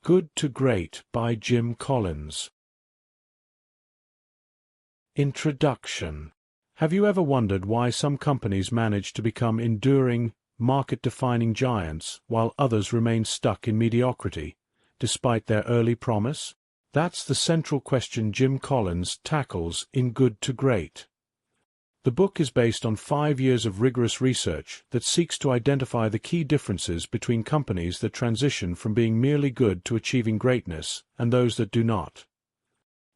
Good to Great by Jim Collins. Introduction. Have you ever wondered why some companies manage to become enduring, market-defining giants while others remain stuck in mediocrity, despite their early promise? That's the central question Jim Collins tackles in Good to Great. The book is based on 5 years of rigorous research that seeks to identify the key differences between companies that transition from being merely good to achieving greatness and those that do not.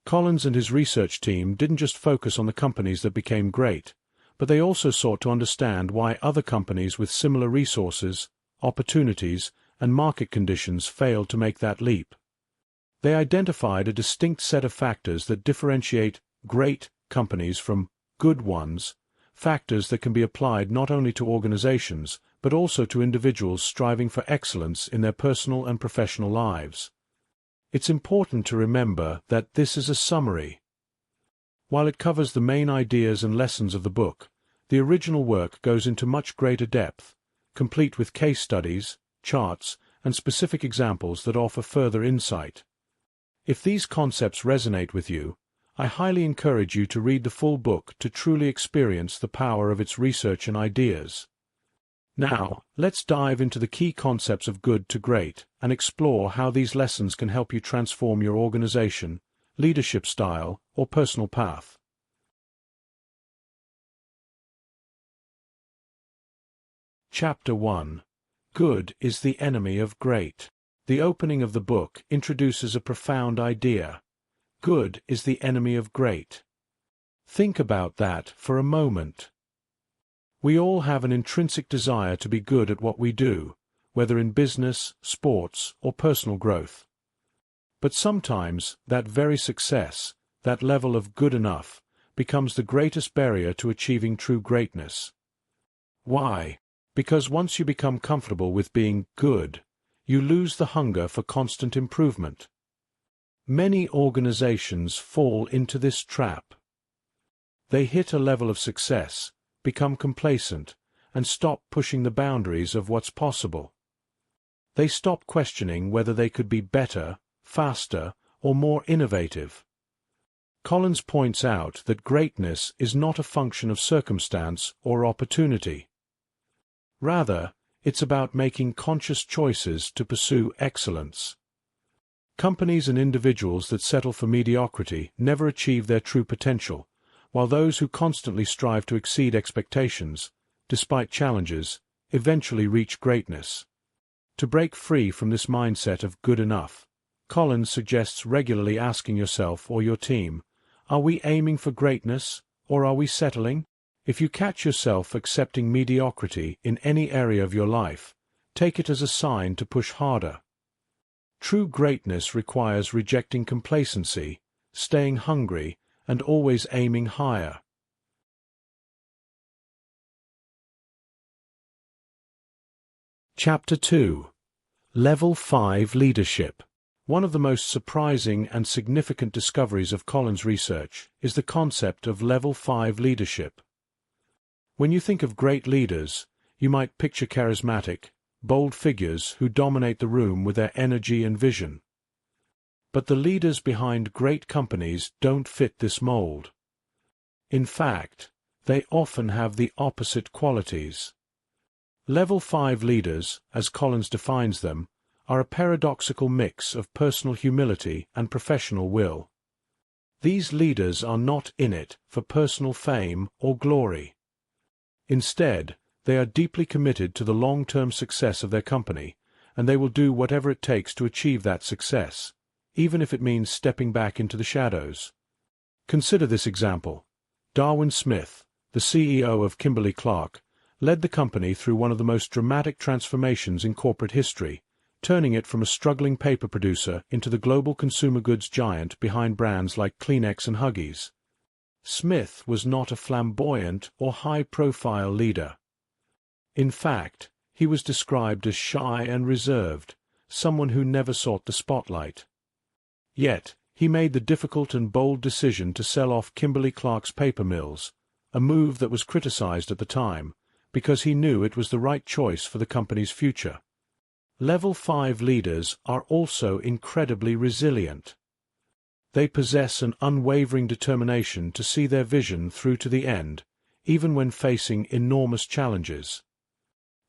Collins and his research team didn't just focus on the companies that became great, but they also sought to understand why other companies with similar resources, opportunities, and market conditions failed to make that leap. They identified a distinct set of factors that differentiate great companies from good ones, factors that can be applied not only to organizations, but also to individuals striving for excellence in their personal and professional lives. It's important to remember that this is a summary. While it covers the main ideas and lessons of the book, the original work goes into much greater depth, complete with case studies, charts, and specific examples that offer further insight. If these concepts resonate with you, I highly encourage you to read the full book to truly experience the power of its research and ideas. Now, let's dive into the key concepts of Good to Great and explore how these lessons can help you transform your organization, leadership style, or personal path. Chapter 1. Good is the enemy of great. The opening of the book introduces a profound idea. Good is the enemy of great. Think about that for a moment. We all have an intrinsic desire to be good at what we do, whether in business, sports, or personal growth. But sometimes that very success, that level of good enough, becomes the greatest barrier to achieving true greatness. Why? Because once you become comfortable with being good, you lose the hunger for constant improvement. Many organizations fall into this trap. They hit a level of success, become complacent, and stop pushing the boundaries of what's possible. They stop questioning whether they could be better, faster, or more innovative. Collins points out that greatness is not a function of circumstance or opportunity. Rather, it's about making conscious choices to pursue excellence. Companies and individuals that settle for mediocrity never achieve their true potential, while those who constantly strive to exceed expectations, despite challenges, eventually reach greatness. To break free from this mindset of good enough, Collins suggests regularly asking yourself or your team, are we aiming for greatness, or are we settling? If you catch yourself accepting mediocrity in any area of your life, take it as a sign to push harder. True greatness requires rejecting complacency, staying hungry, and always aiming higher. Chapter 2. Level 5 Leadership. One of the most surprising and significant discoveries of Collins' research is the concept of Level 5 leadership. When you think of great leaders, you might picture charismatic, bold figures who dominate the room with their energy and vision. But the leaders behind great companies don't fit this mold. In fact, they often have the opposite qualities. Level 5 leaders, as Collins defines them, are a paradoxical mix of personal humility and professional will. These leaders are not in it for personal fame or glory. Instead, they are deeply committed to the long-term success of their company, and they will do whatever it takes to achieve that success, even if it means stepping back into the shadows. Consider this example. Darwin Smith, the CEO of Kimberly-Clark, led the company through one of the most dramatic transformations in corporate history, turning it from a struggling paper producer into the global consumer goods giant behind brands like Kleenex and Huggies. Smith was not a flamboyant or high-profile leader. In fact, he was described as shy and reserved, someone who never sought the spotlight. Yet, he made the difficult and bold decision to sell off Kimberly-Clark's paper mills, a move that was criticized at the time, because he knew it was the right choice for the company's future. Level 5 leaders are also incredibly resilient. They possess an unwavering determination to see their vision through to the end, even when facing enormous challenges.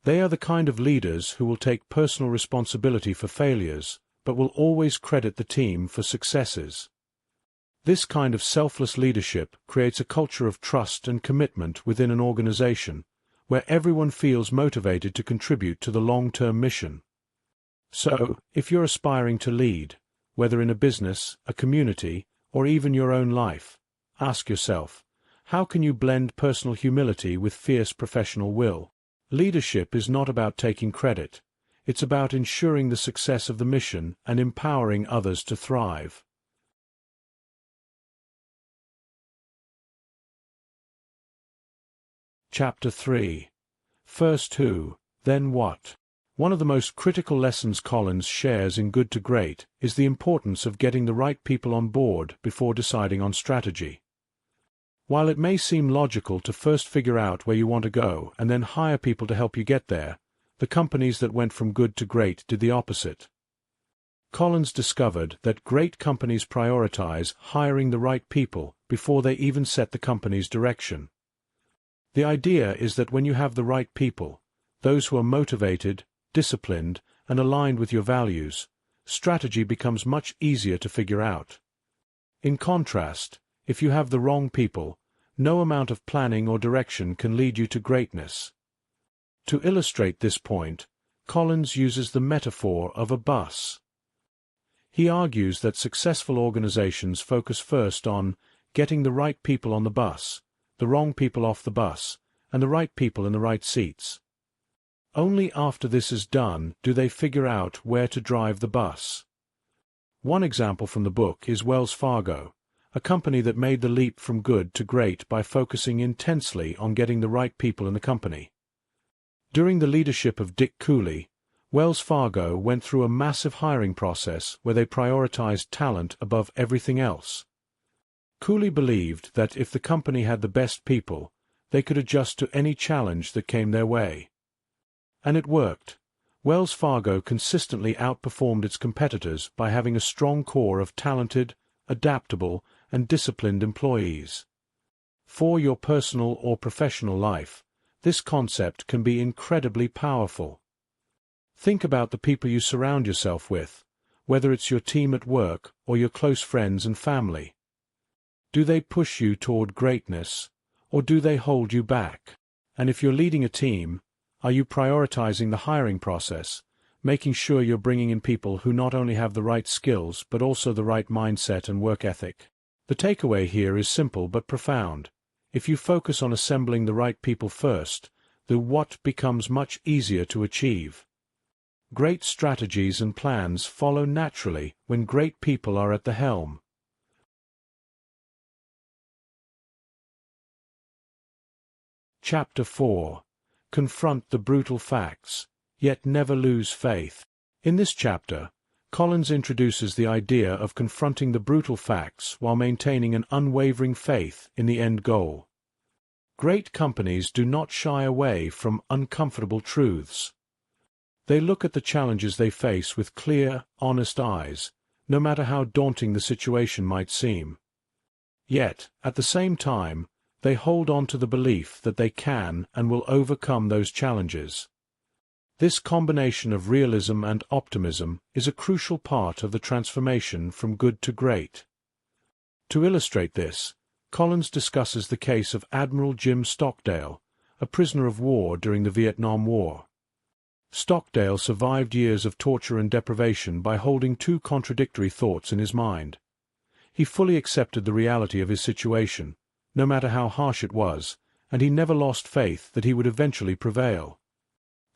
They are the kind of leaders who will take personal responsibility for failures, but will always credit the team for successes. This kind of selfless leadership creates a culture of trust and commitment within an organization, where everyone feels motivated to contribute to the long-term mission. So, if you're aspiring to lead, whether in a business, a community, or even your own life, ask yourself, how can you blend personal humility with fierce professional will? Leadership is not about taking credit. It's about ensuring the success of the mission and empowering others to thrive. Chapter 3. First Who, Then What? One of the most critical lessons Collins shares in Good to Great is the importance of getting the right people on board before deciding on strategy. While it may seem logical to first figure out where you want to go and then hire people to help you get there, the companies that went from good to great did the opposite. Collins discovered that great companies prioritize hiring the right people before they even set the company's direction. The idea is that when you have the right people, those who are motivated, disciplined, and aligned with your values, strategy becomes much easier to figure out. In contrast, if you have the wrong people, no amount of planning or direction can lead you to greatness. To illustrate this point, Collins uses the metaphor of a bus. He argues that successful organizations focus first on getting the right people on the bus, the wrong people off the bus, and the right people in the right seats. Only after this is done do they figure out where to drive the bus. One example from the book is Wells Fargo, a company that made the leap from good to great by focusing intensely on getting the right people in the company. During the leadership of Dick Cooley, Wells Fargo went through a massive hiring process where they prioritized talent above everything else. Cooley believed that if the company had the best people, they could adjust to any challenge that came their way. And it worked. Wells Fargo consistently outperformed its competitors by having a strong core of talented, adaptable, and disciplined employees. For your personal or professional life, this concept can be incredibly powerful. Think about the people you surround yourself with, whether it's your team at work or your close friends and family. Do they push you toward greatness, or do they hold you back? And if you're leading a team, are you prioritizing the hiring process, making sure you're bringing in people who not only have the right skills but also the right mindset and work ethic? The takeaway here is simple but profound. If you focus on assembling the right people first, the what becomes much easier to achieve. Great strategies and plans follow naturally when great people are at the helm. Chapter 4. Confront the brutal facts, yet never lose faith. In this chapter, Collins introduces the idea of confronting the brutal facts while maintaining an unwavering faith in the end goal. Great companies do not shy away from uncomfortable truths. They look at the challenges they face with clear, honest eyes, no matter how daunting the situation might seem. Yet, at the same time, they hold on to the belief that they can and will overcome those challenges. This combination of realism and optimism is a crucial part of the transformation from good to great. To illustrate this, Collins discusses the case of Admiral Jim Stockdale, a prisoner of war during the Vietnam War. Stockdale survived years of torture and deprivation by holding two contradictory thoughts in his mind. He fully accepted the reality of his situation, no matter how harsh it was, and he never lost faith that he would eventually prevail.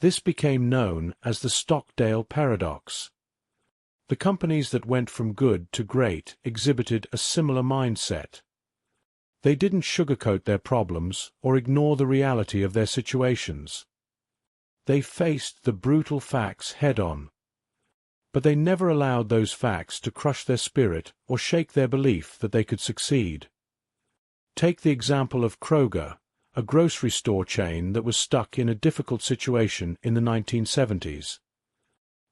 This became known as the Stockdale paradox. The companies that went from good to great exhibited a similar mindset. They didn't sugarcoat their problems or ignore the reality of their situations. They faced the brutal facts head-on. But they never allowed those facts to crush their spirit or shake their belief that they could succeed. Take the example of Kroger, a grocery store chain that was stuck in a difficult situation in the 1970s.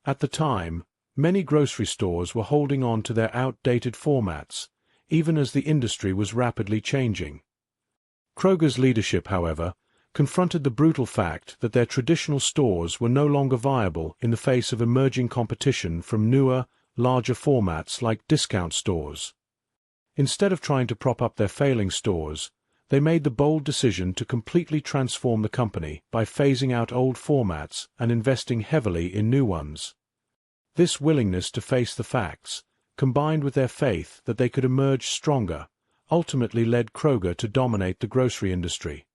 At the time, many grocery stores were holding on to their outdated formats, even as the industry was rapidly changing. Kroger's leadership, however, confronted the brutal fact that their traditional stores were no longer viable in the face of emerging competition from newer, larger formats like discount stores. Instead of trying to prop up their failing stores, they made the bold decision to completely transform the company by phasing out old formats and investing heavily in new ones. This willingness to face the facts, combined with their faith that they could emerge stronger, ultimately led Kroger to dominate the grocery industry.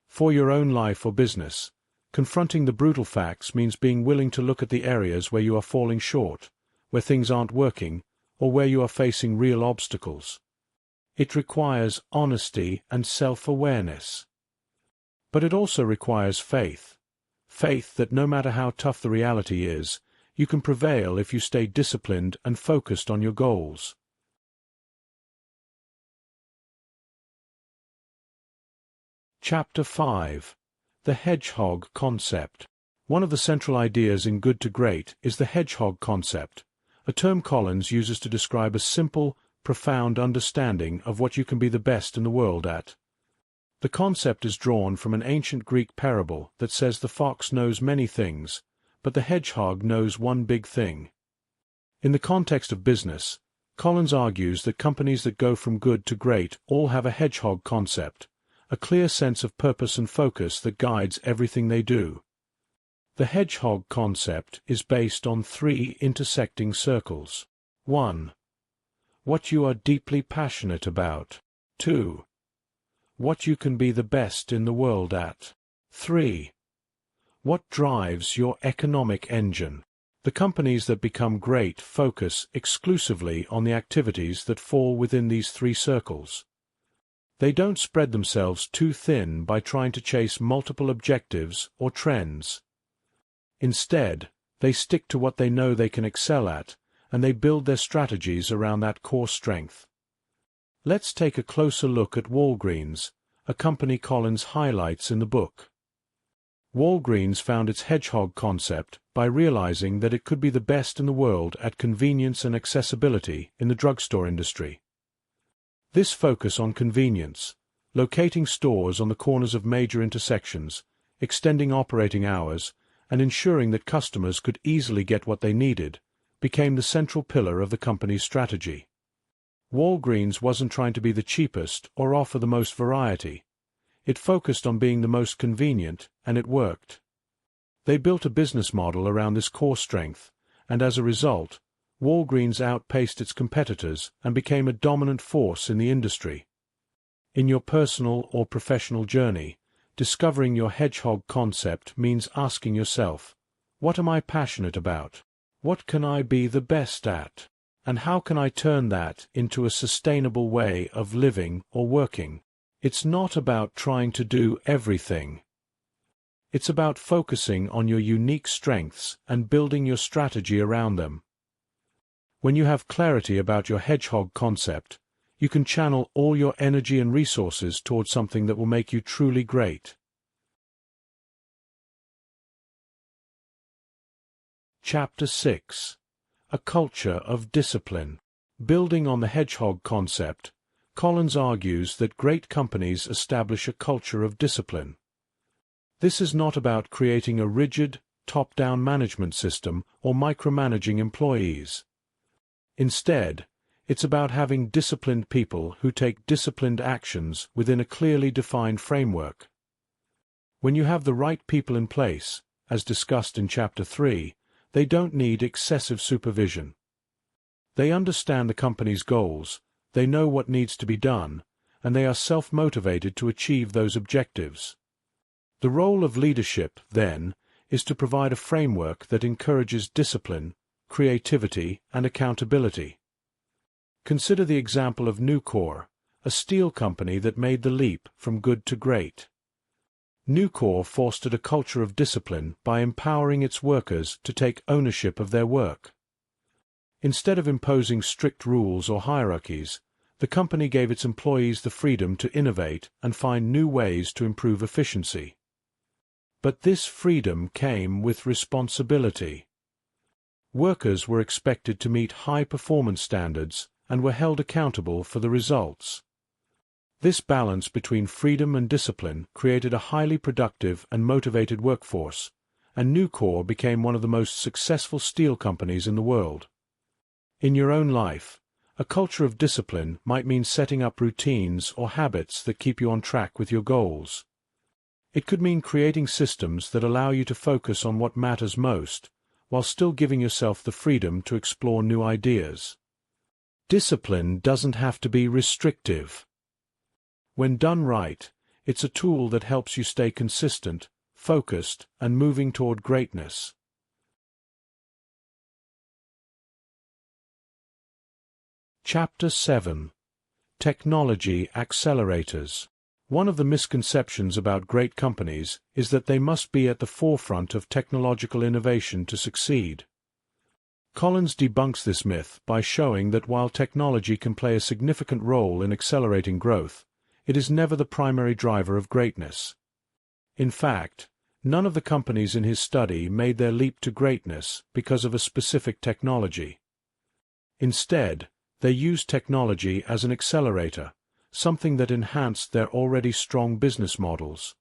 For your own life or business, confronting the brutal facts means being willing to look at the areas where you are falling short, where things aren't working, or where you are facing real obstacles. It requires honesty and self-awareness. But it also requires faith. Faith that no matter how tough the reality is, you can prevail if you stay disciplined and focused on your goals. Chapter 5. The Hedgehog Concept. One of the central ideas in Good to Great is the hedgehog concept, a term Collins uses to describe a simple, profound understanding of what you can be the best in the world at. The concept is drawn from an ancient Greek parable that says the fox knows many things, but the hedgehog knows one big thing. In the context of business, Collins argues that companies that go from good to great all have a hedgehog concept, a clear sense of purpose and focus that guides everything they do. The hedgehog concept is based on 3 intersecting circles. 1. What you are deeply passionate about. 2. What you can be the best in the world at. 3. What drives your economic engine. The companies that become great focus exclusively on the activities that fall within these 3 circles. They don't spread themselves too thin by trying to chase multiple objectives or trends. Instead, they stick to what they know they can excel at, and they build their strategies around that core strength. Let's take a closer look at Walgreens, a company Collins highlights in the book. Walgreens found its hedgehog concept by realizing that it could be the best in the world at convenience and accessibility in the drugstore industry. This focus on convenience, locating stores on the corners of major intersections, extending operating hours, and ensuring that customers could easily get what they needed, became the central pillar of the company's strategy. Walgreens wasn't trying to be the cheapest or offer the most variety. It focused on being the most convenient, and it worked. They built a business model around this core strength, and as a result, Walgreens outpaced its competitors and became a dominant force in the industry. In your personal or professional journey, discovering your hedgehog concept means asking yourself, what am I passionate about? What can I be the best at? And how can I turn that into a sustainable way of living or working? It's not about trying to do everything. It's about focusing on your unique strengths and building your strategy around them. When you have clarity about your hedgehog concept, you can channel all your energy and resources towards something that will make you truly great. Chapter 6. A Culture of Discipline. Building on the hedgehog concept, Collins argues that great companies establish a culture of discipline. This is not about creating a rigid, top-down management system or micromanaging employees. Instead, it's about having disciplined people who take disciplined actions within a clearly defined framework. When you have the right people in place, as discussed in Chapter 3, they don't need excessive supervision. They understand the company's goals, they know what needs to be done, and they are self-motivated to achieve those objectives. The role of leadership, then, is to provide a framework that encourages discipline, creativity, and accountability. Consider the example of Nucor, a steel company that made the leap from good to great. Nucor fostered a culture of discipline by empowering its workers to take ownership of their work. Instead of imposing strict rules or hierarchies, the company gave its employees the freedom to innovate and find new ways to improve efficiency. But this freedom came with responsibility. Workers were expected to meet high performance standards and were held accountable for the results. This balance between freedom and discipline created a highly productive and motivated workforce, and Nucor became one of the most successful steel companies in the world. In your own life, a culture of discipline might mean setting up routines or habits that keep you on track with your goals. It could mean creating systems that allow you to focus on what matters most, while still giving yourself the freedom to explore new ideas. Discipline doesn't have to be restrictive. When done right, it's a tool that helps you stay consistent, focused, and moving toward greatness. Chapter 7. Technology Accelerators. One of the misconceptions about great companies is that they must be at the forefront of technological innovation to succeed. Collins debunks this myth by showing that while technology can play a significant role in accelerating growth, it is never the primary driver of greatness. In fact, none of the companies in his study made their leap to greatness because of a specific technology. Instead, they used technology as an accelerator, something that enhanced their already strong business models.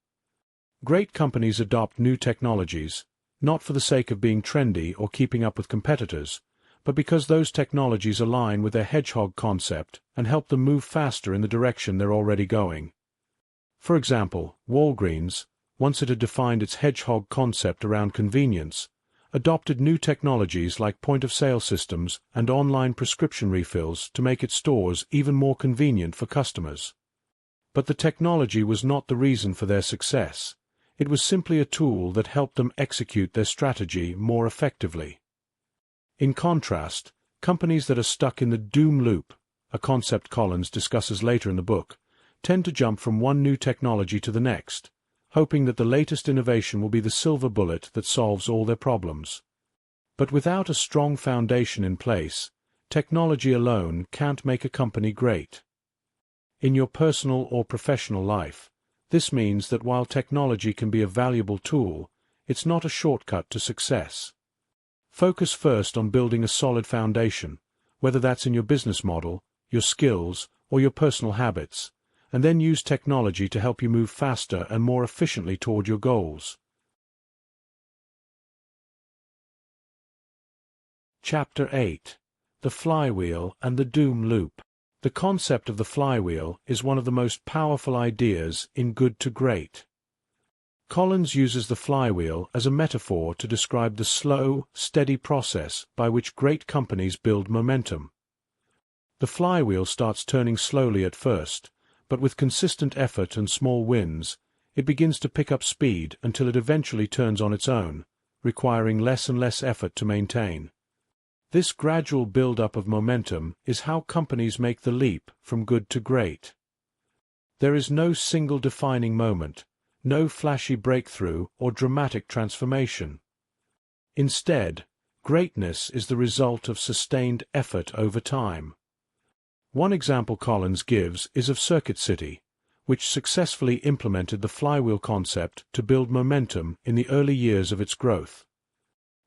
Great companies adopt new technologies, not for the sake of being trendy or keeping up with competitors, but because those technologies align with their hedgehog concept and help them move faster in the direction they're already going. For example, Walgreens, once it had defined its hedgehog concept around convenience, adopted new technologies like point-of-sale systems and online prescription refills to make its stores even more convenient for customers. But the technology was not the reason for their success. It was simply a tool that helped them execute their strategy more effectively. In contrast, companies that are stuck in the doom loop, a concept Collins discusses later in the book, tend to jump from one new technology to the next, hoping that the latest innovation will be the silver bullet that solves all their problems. But without a strong foundation in place, technology alone can't make a company great. In your personal or professional life, this means that while technology can be a valuable tool, it's not a shortcut to success. Focus first on building a solid foundation, whether that's in your business model, your skills, or your personal habits, and then use technology to help you move faster and more efficiently toward your goals. Chapter 8. The Flywheel and the Doom Loop. The concept of the flywheel is one of the most powerful ideas in Good to Great. Collins uses the flywheel as a metaphor to describe the slow, steady process by which great companies build momentum. The flywheel starts turning slowly at first, but with consistent effort and small wins, it begins to pick up speed until it eventually turns on its own, requiring less and less effort to maintain. This gradual build-up of momentum is how companies make the leap from good to great. There is no single defining moment, no flashy breakthrough or dramatic transformation. Instead, greatness is the result of sustained effort over time. One example Collins gives is of Circuit City, which successfully implemented the flywheel concept to build momentum in the early years of its growth.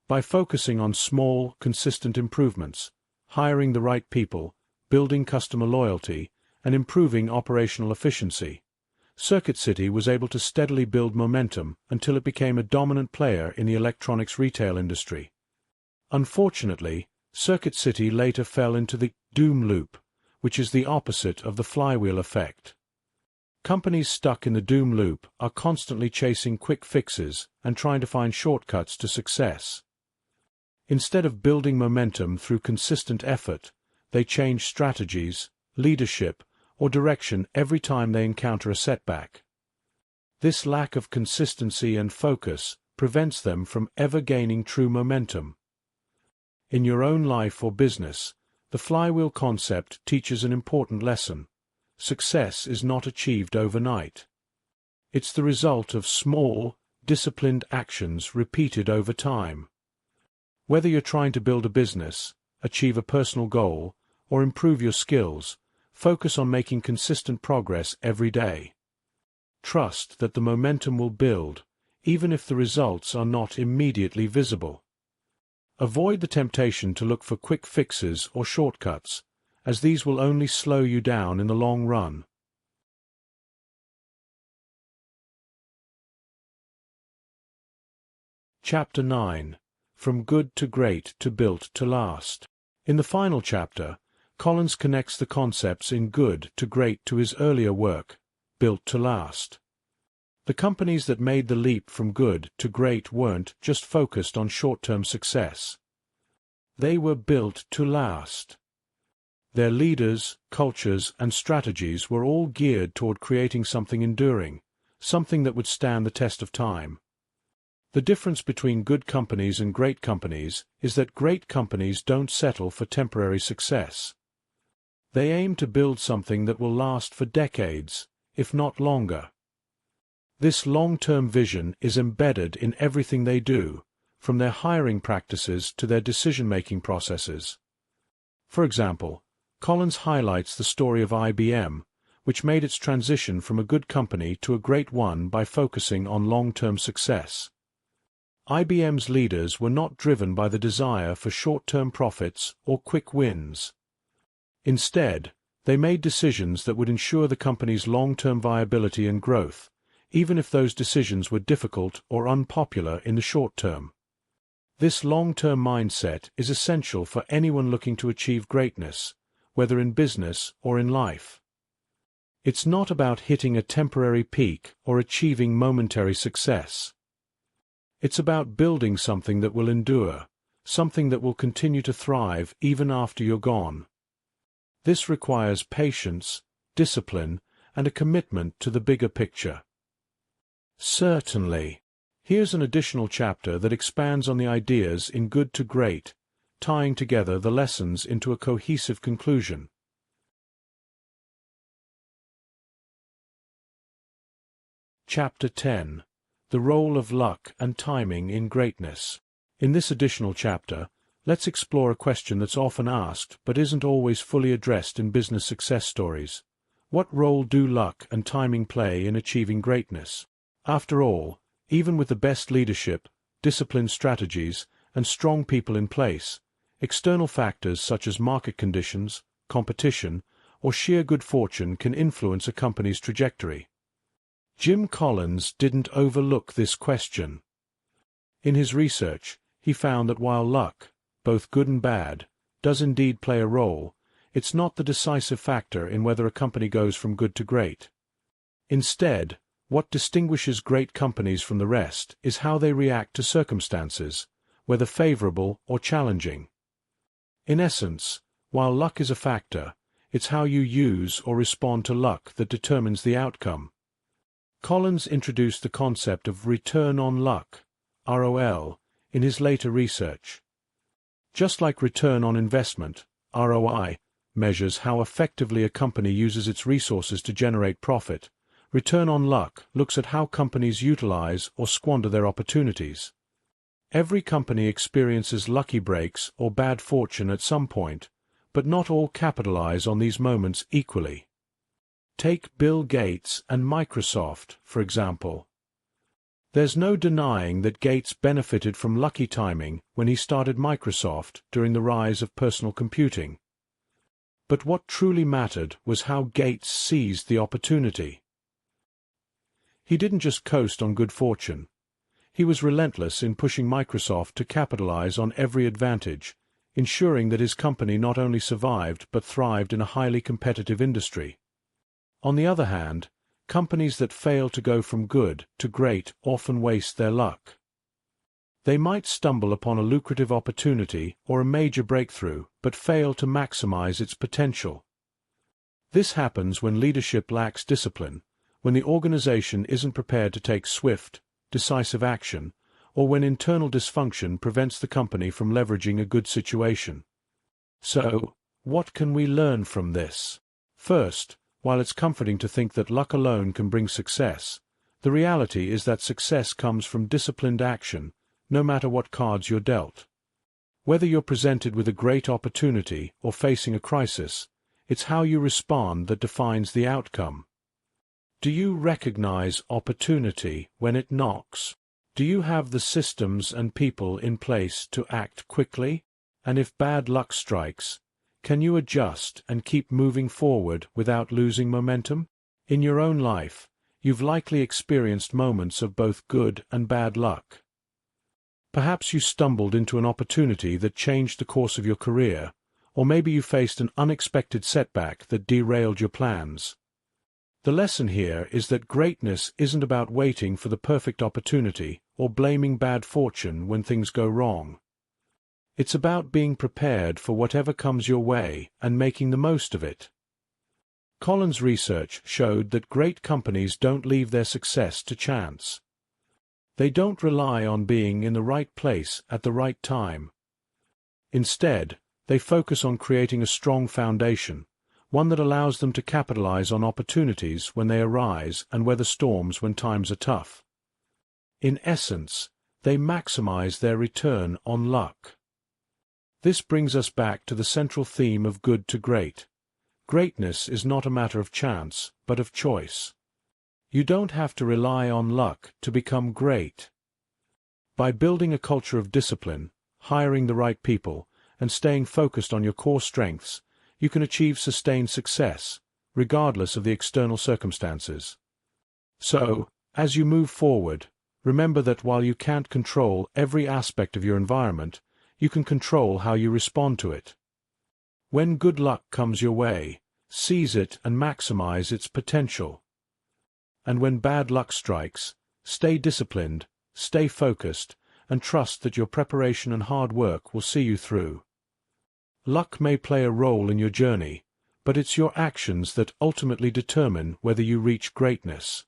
By focusing on small, consistent improvements, hiring the right people, building customer loyalty, and improving operational efficiency, Circuit City was able to steadily build momentum until it became a dominant player in the electronics retail industry. Unfortunately, Circuit City later fell into the doom loop, which is the opposite of the flywheel effect. Companies stuck in the doom loop are constantly chasing quick fixes and trying to find shortcuts to success. Instead of building momentum through consistent effort, they change strategies, leadership, or direction every time they encounter a setback. This lack of consistency and focus prevents them from ever gaining true momentum. In your own life or business, the flywheel concept teaches an important lesson. Success is not achieved overnight. It's the result of small, disciplined actions repeated over time. Whether you're trying to build a business, achieve a personal goal, or improve your skills, focus on making consistent progress every day. Trust that the momentum will build, even if the results are not immediately visible. Avoid the temptation to look for quick fixes or shortcuts, as these will only slow you down in the long run. Chapter 9. From Good to Great to Built to Last. In the final chapter, Collins connects the concepts in Good to Great to his earlier work, Built to Last. The companies that made the leap from good to great weren't just focused on short-term success. They were built to last. Their leaders, cultures, and strategies were all geared toward creating something enduring, something that would stand the test of time. The difference between good companies and great companies is that great companies don't settle for temporary success. They aim to build something that will last for decades, if not longer. This long-term vision is embedded in everything they do, from their hiring practices to their decision-making processes. For example, Collins highlights the story of IBM, which made its transition from a good company to a great one by focusing on long-term success. IBM's leaders were not driven by the desire for short-term profits or quick wins. Instead, they made decisions that would ensure the company's long-term viability and growth, even if those decisions were difficult or unpopular in the short term. This long-term mindset is essential for anyone looking to achieve greatness, whether in business or in life. It's not about hitting a temporary peak or achieving momentary success. It's about building something that will endure, something that will continue to thrive even after you're gone. This requires patience, discipline, and a commitment to the bigger picture. Certainly. Here's an additional chapter that expands on the ideas in Good to Great, tying together the lessons into a cohesive conclusion. Chapter 10. The Role of Luck and Timing in Greatness. In this additional chapter, let's explore a question that's often asked but isn't always fully addressed in business success stories. What role do luck and timing play in achieving greatness? After all, even with the best leadership, disciplined strategies, and strong people in place, external factors such as market conditions, competition, or sheer good fortune can influence a company's trajectory. Jim Collins didn't overlook this question. In his research, he found that while luck, both good and bad, does indeed play a role, it's not the decisive factor in whether a company goes from good to great. Instead, what distinguishes great companies from the rest is how they react to circumstances, whether favorable or challenging. In essence, while luck is a factor, it's how you use or respond to luck that determines the outcome. Collins introduced the concept of return on luck, ROL, in his later research. Just like return on investment, ROI, measures how effectively a company uses its resources to generate profit, return on luck looks at how companies utilize or squander their opportunities. Every company experiences lucky breaks or bad fortune at some point, but not all capitalize on these moments equally. Take Bill Gates and Microsoft, for example. There's no denying that Gates benefited from lucky timing when he started Microsoft during the rise of personal computing. But what truly mattered was how Gates seized the opportunity. He didn't just coast on good fortune. He was relentless in pushing Microsoft to capitalize on every advantage, ensuring that his company not only survived but thrived in a highly competitive industry. On the other hand, companies that fail to go from good to great often waste their luck. They might stumble upon a lucrative opportunity or a major breakthrough, but fail to maximize its potential. This happens when leadership lacks discipline, when the organization isn't prepared to take swift, decisive action, or when internal dysfunction prevents the company from leveraging a good situation. So, what can we learn from this? First, while it's comforting to think that luck alone can bring success, the reality is that success comes from disciplined action, no matter what cards you're dealt. Whether you're presented with a great opportunity or facing a crisis, it's how you respond that defines the outcome. Do you recognize opportunity when it knocks? Do you have the systems and people in place to act quickly? And if bad luck strikes, can you adjust and keep moving forward without losing momentum? In your own life, you've likely experienced moments of both good and bad luck. Perhaps you stumbled into an opportunity that changed the course of your career, or maybe you faced an unexpected setback that derailed your plans. The lesson here is that greatness isn't about waiting for the perfect opportunity or blaming bad fortune when things go wrong. It's about being prepared for whatever comes your way and making the most of it. Collins' research showed that great companies don't leave their success to chance. They don't rely on being in the right place at the right time. Instead, they focus on creating a strong foundation, one that allows them to capitalize on opportunities when they arise and weather storms when times are tough. In essence, they maximize their return on luck. This brings us back to the central theme of good to great. Greatness is not a matter of chance, but of choice. You don't have to rely on luck to become great. By building a culture of discipline, hiring the right people, and staying focused on your core strengths, you can achieve sustained success, regardless of the external circumstances. So, as you move forward, remember that while you can't control every aspect of your environment, you can control how you respond to it. When good luck comes your way, seize it and maximize its potential. And when bad luck strikes, stay disciplined, stay focused, and trust that your preparation and hard work will see you through. Luck may play a role in your journey, but it's your actions that ultimately determine whether you reach greatness.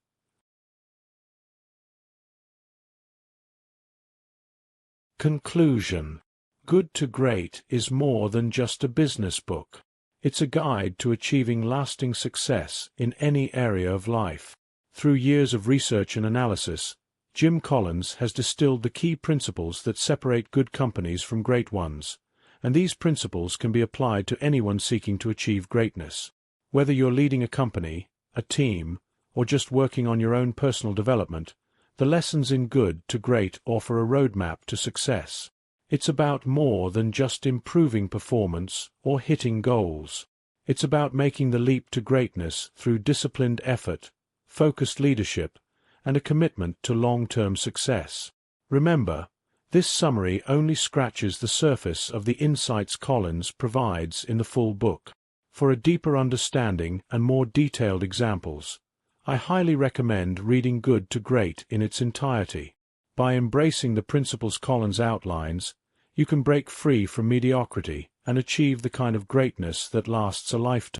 Conclusion. Good to Great is more than just a business book. It's a guide to achieving lasting success in any area of life. Through years of research and analysis, Jim Collins has distilled the key principles that separate good companies from great ones, and these principles can be applied to anyone seeking to achieve greatness. Whether you're leading a company, a team, or just working on your own personal development, the lessons in Good to Great offer a roadmap to success. It's about more than just improving performance or hitting goals. It's about making the leap to greatness through disciplined effort, focused leadership, and a commitment to long-term success. Remember, this summary only scratches the surface of the insights Collins provides in the full book. For a deeper understanding and more detailed examples, I highly recommend reading Good to Great in its entirety. By embracing the principles Collins outlines, you can break free from mediocrity and achieve the kind of greatness that lasts a lifetime.